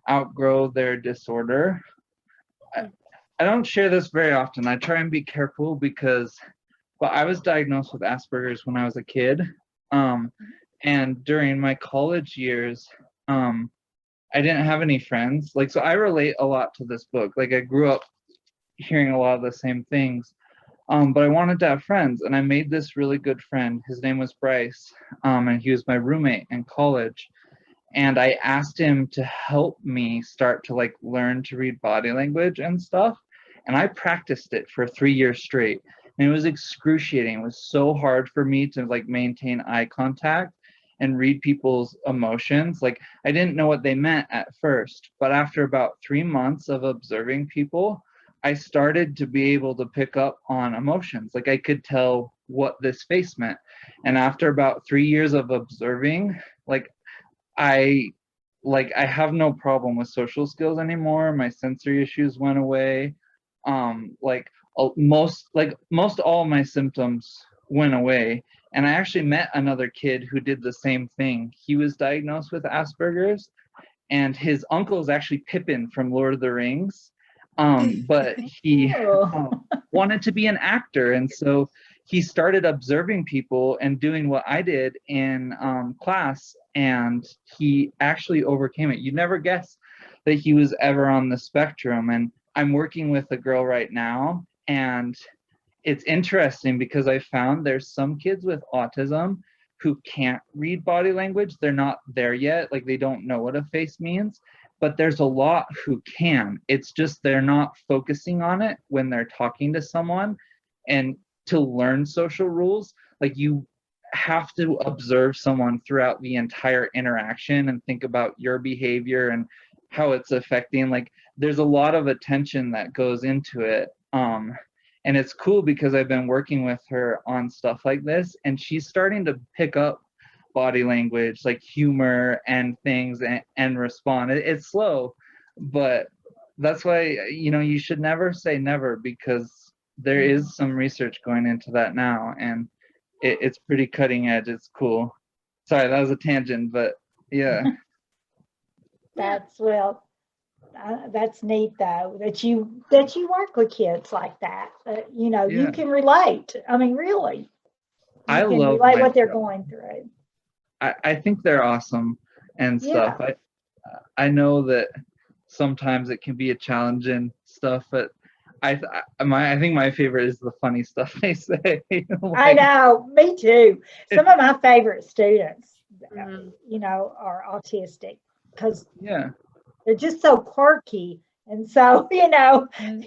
outgrow their disorder. I don't share this very often. I try and be careful because, well, I was diagnosed with Asperger's when I was a kid. And during my college years, I didn't have any friends. Like, so I relate a lot to this book. Like, I grew up hearing a lot of the same things. But I wanted to have friends, and I made this really good friend. His name was Bryce, and he was my roommate in college. And I asked him to help me start to like learn to read body language and stuff. And I practiced it for 3 years straight. And it was excruciating. It was so hard for me to like maintain eye contact and read people's emotions. Like, I didn't know what they meant at first, but after about 3 months of observing people, I started to be able to pick up on emotions. Like, I could tell what this face meant. And after about 3 years of observing, I I have no problem with social skills anymore. My sensory issues went away. Most all my symptoms went away. And I actually met another kid who did the same thing. He was diagnosed with Asperger's, and his uncle is actually Pippin from Lord of the Rings. But he wanted to be an actor, and so he started observing people and doing what I did in class, and he actually overcame it. You'd never guess that he was ever on the spectrum. And I'm working with a girl right now, and it's interesting because I found there's some kids with autism who can't read body language. They're not there yet. Like, they don't know what a face means, but there's a lot who can. It's just they're not focusing on it when they're talking to someone. And to learn social rules, like, you have to observe someone throughout the entire interaction and think about your behavior and how it's affecting. Like, there's a lot of attention that goes into it. And it's cool because I've been working with her on stuff like this, and she's starting to pick up body language, like humor and things, and respond. It's slow, but that's why, you should never say never, because there is some research going into that now, and it's pretty cutting edge. It's cool. Sorry, that was a tangent, but yeah. That's that's neat though that you work with kids like that. You Yeah. can relate. I mean, really, you I can love relate my what they're job. going through. I think they're awesome and stuff. Yeah, I know that sometimes it can be a challenge and stuff, but I think my favorite is the funny stuff they say. I know. Me too. Some of my favorite students, Mhm. are autistic because Yeah. they're just so quirky. And so, Mm.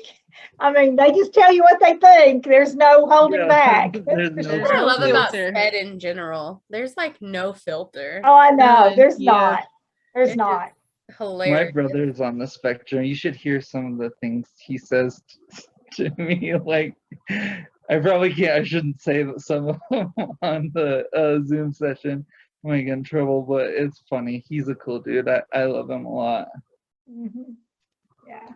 I mean, they just tell you what they think. There's no holding Yeah. back. There's That's no what I love about filter. SPED in general. There's like no filter. Oh, I know. There's Yeah. not. There's It's not. just My hilarious. brother's on the spectrum. You should hear some of the things he says to me. Like, I probably can't. I shouldn't say some of them on the Zoom session. I might get in trouble, but it's funny. He's a cool dude. I love him a lot. Hmm. Yeah.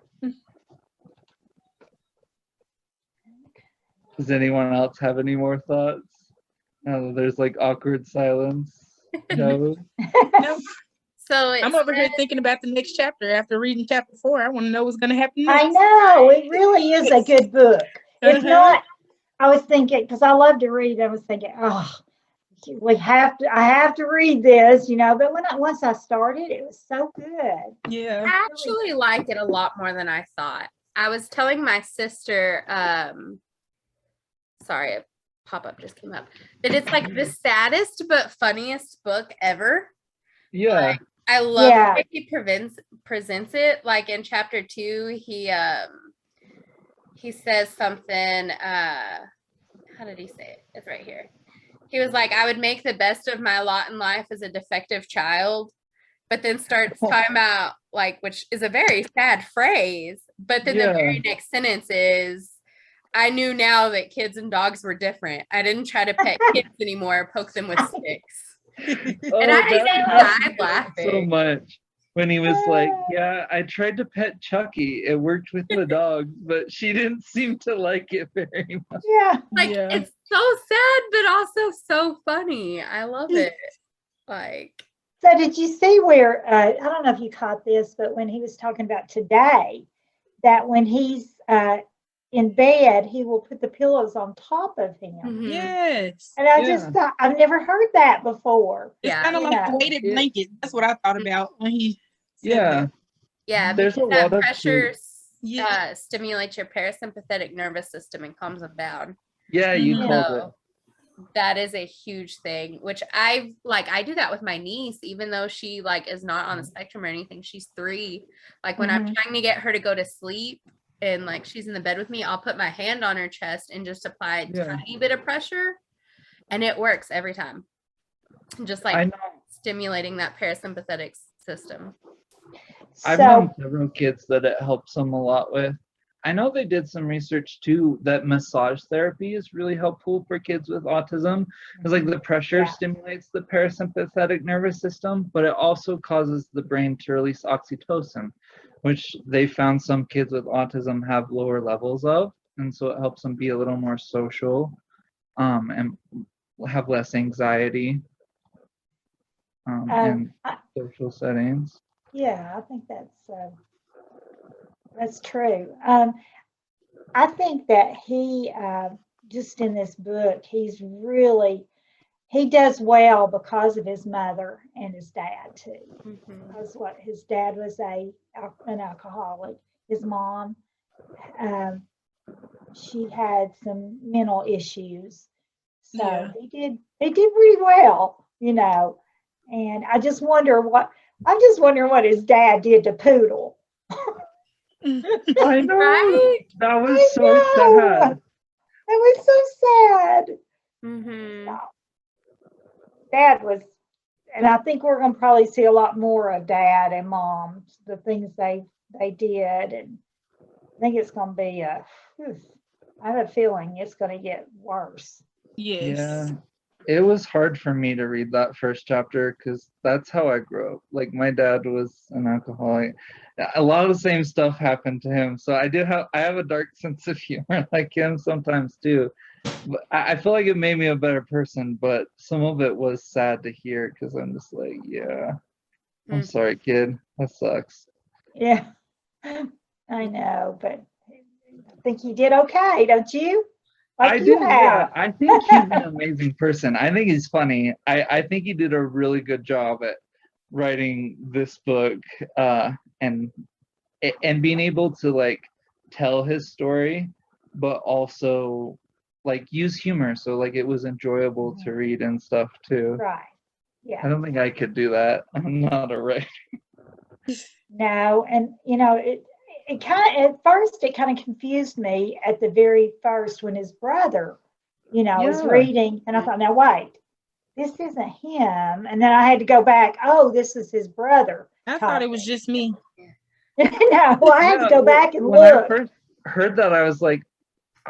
Does anyone else have any more thoughts? There's like awkward silence. No. No, So I'm over here thinking about the next chapter after reading chapter 4. I want to know what's going to happen I next. know. It really is a good book. It's Uh-huh. not, I was thinking, because I love to read, I was thinking, oh, I have to read this, but once I started, it was so good. Yeah. I actually like it a lot more than I thought. I was telling my sister, sorry, a pop-up just came up, that it's like the saddest but funniest book ever. Yeah. Like, I love Yeah. the way he presents it. Like in chapter 2, he says something, how did he say it? It's right here. He was like, I would make the best of my lot in life as a defective child, but then starts talking about, like, which is a very sad phrase, but then the very next sentence is, I knew now that kids and dogs were different. I didn't try to pet kids anymore, poke them with sticks. And I just died so laughing. much when he was like, yeah, I tried to pet Chucky. It worked with the dogs, but she didn't seem to like it very much. Yeah. Like, Yeah. it's so sad, but also so funny. I love it. Like, So did you see where, I don't know if you caught this, but when he was talking about today, that when he's in bed, he will put the pillows on top of him. Mhm. Yes. And I Yeah. just thought, I've never heard that before. It's Yeah. kind of You like a know. weighted It- blanket. That's what I thought about when he said Yeah. that. Yeah, There's because a that lot of pressure Yeah. stimulates your parasympathetic nervous system and calms them down. Yeah, you Mhm. called it. So that is a huge thing, which I do that with my niece, even though she like is not on the spectrum or anything. She's 3. Like when I'm Mhm. trying to get her to go to sleep and like she's in the bed with me, I'll put my hand on her chest and just apply a Yeah. tiny bit of pressure, and it works every time. Just I like know. stimulating that parasympathetic system. I've So, known several kids that it helps them a lot with. I know they did some research too that massage therapy is really helpful for kids with autism. Because like the pressure Yeah. stimulates the parasympathetic nervous system, but it also causes the brain to release oxytocin, which they found some kids with autism have lower levels of, and so it helps them be a little more social, and have less anxiety, in I- social settings. yeah, I think that's true. I think that he, just in this book, he does well because of his mother and his dad too. Mhm. Because what his dad was an alcoholic. His mom, she had some mental issues. So Yeah. he did pretty well, you know. And I'm just wondering what his dad did to Poodle. I know. Right? That was I so know. sad. That was so sad. Mhm. Dad was, and I think we're going to probably see a lot more of Dad and Mom, the things they did, and I think it's going to be I have a feeling it's going to get worse. Yes. Yeah. It was hard for me to read that first chapter because that's how I grew up. Like my dad was an alcoholic. A lot of the same stuff happened to him. So I have a dark sense of humor like him sometimes too. But I feel like it made me a better person, but some of it was sad to hear because I'm just like, yeah, I'm Mhm. sorry, kid. That sucks. Yeah, I know, but I think you did okay, don't you? Like I you do, yeah. have. I think he's an amazing person. I think he's funny. I think he did a really good job at writing this book, and being able to like tell his story, but also like use humor. So like it was enjoyable to read and stuff too. Right. I Yeah. don't think I could do that. I'm not a writer. No, and you know, it kind of at first it kind of confused me at the very first when his brother, was Yeah. reading, and I thought, now wait, this isn't him. And then I had to go back, oh, this is his brother. I thought it was just me. No, I had to Yeah, go back and when I look. first heard that, I was like,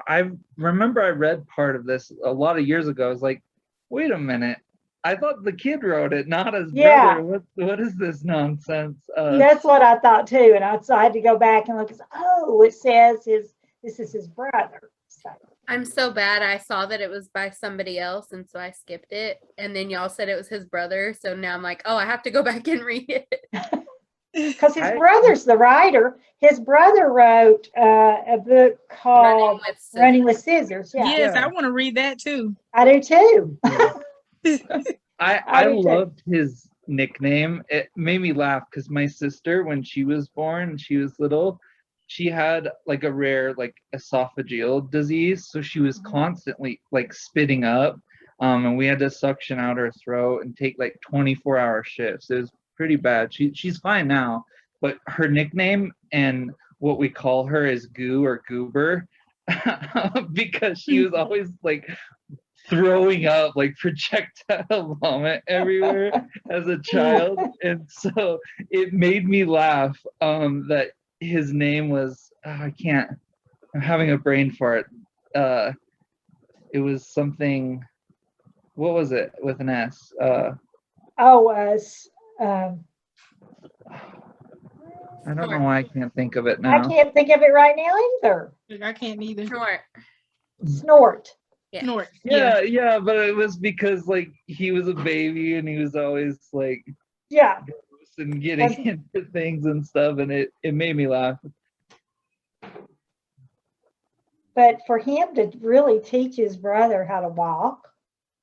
I remember I read part of this a lot of years ago. I was like, wait a minute. I thought the kid wrote it, not his Yeah. brother. What is this nonsense? That's what I thought too. And so I had to go back and look. Oh, it says this is his brother. So I'm so bad. I saw that it was by somebody else, and so I skipped it. And then y'all said it was his brother, so now I'm like, oh, I have to go back and read it. because his I- brother's the writer. His brother wrote a book called Running with Scissors. Yeah, Yes, Yeah. I want to read that too. I do too. I do too. loved his nickname. It made me laugh because my sister, when she was born, she was little, she had like a rare like esophageal disease, so she was Mhm. constantly like spitting up, and we had to suction out her throat and take like 24-hour shifts. It was pretty bad. She's fine now, but her nickname and what we call her is Goo or Goober, because she was always like throwing up like projectile vomit everywhere as a child, and so it made me laugh that his name was I'm having a brain fart. It was something, what was it with an S? I don't know why I can't think of it I now. can't think of it right now either. I can't either. Snort. Snort. Yeah. Snort. Yeah, but it was because like he was a baby and he was always like Yeah, and getting into things and stuff, and it made me laugh. but for him to really teach his brother how to walk,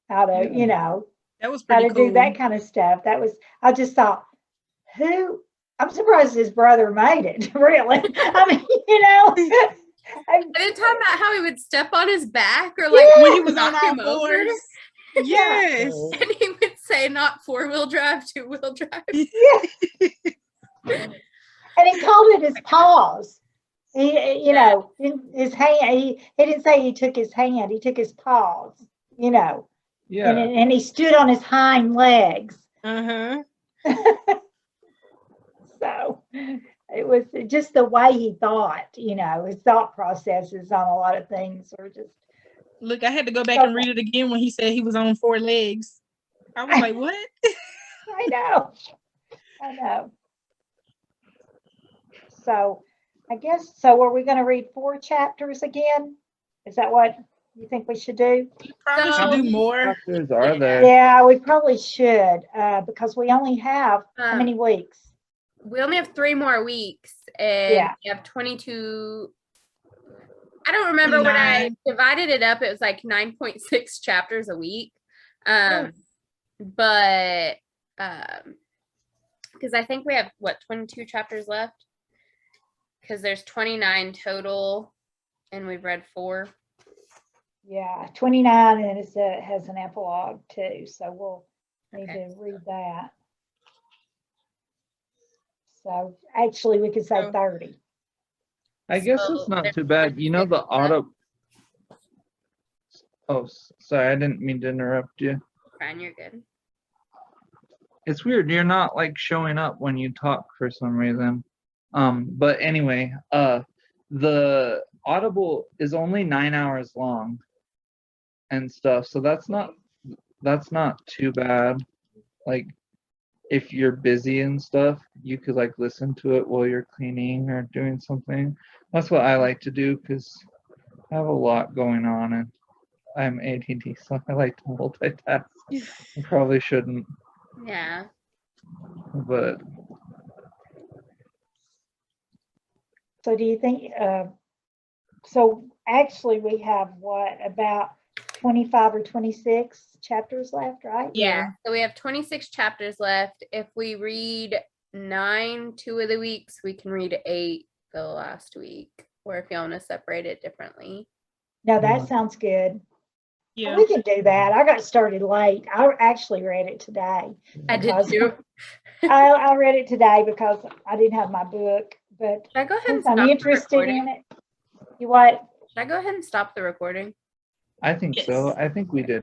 how to, Yeah. That was how pretty to cool. do that kind of stuff, I just thought, I'm surprised his brother made it, really. I mean, I didn't talk about how he would step on his back or Yeah. like When he was on knock all him over. fours. Yes. And he would say not 4-wheel drive, 2-wheel drive. and he called it his paws. His hand, he didn't say he took his hand, he took his paws, Yeah. and he stood on his hind legs. Uh-huh. So it was just the way he thought, his thought processes on a lot of things are just, Look, I had to go back and read it again when he said he was on 4 legs. I was like, what? I know. So I guess, so are we going to read 4 chapters again? Is that what you think we should do? Probably So- should do more. Chapters are there? Yeah, we probably should, because we only have how Um, many weeks? We only have 3 more weeks, and Yeah. we have 22. I don't remember when I 29. divided it up. It was like 9.6 chapters a week. Oh. But because I think we have 22 chapters left, because there's 29 total, and we've read 4. Yeah, 29, and it has an epilogue too, so we'll need Okay. to read that. So actually, we could say So- 30. I guess So it's not there's too bad. The 26 left. auto. Oh, sorry, I didn't mean to interrupt you. Fine, you're good. It's weird. You're not like showing up when you talk for some reason. But anyway, the Audible is only 9 hours long and stuff, so that's not too bad. Like, if you're busy and stuff, you could like listen to it while you're cleaning or doing something. That's what I like to do because I have a lot going on and I'm ADD, so I like to multitask. I probably shouldn't, Yeah. but So do you think, so actually we have what, about 25 or 26 chapters left, right? Yeah. So we have 26 chapters left. If we read 9 2 of the weeks, we can read 8 the last week. Or if you want to separate it differently. No, that sounds good. Yeah. We can do that. I got started late. I actually read it today. I did Because- too. I read it today because I didn't have my book, but Should I go ahead and since stop I'm the interested recording? in it. You what? Should I go ahead and stop the recording? I think so. Yes. I think we did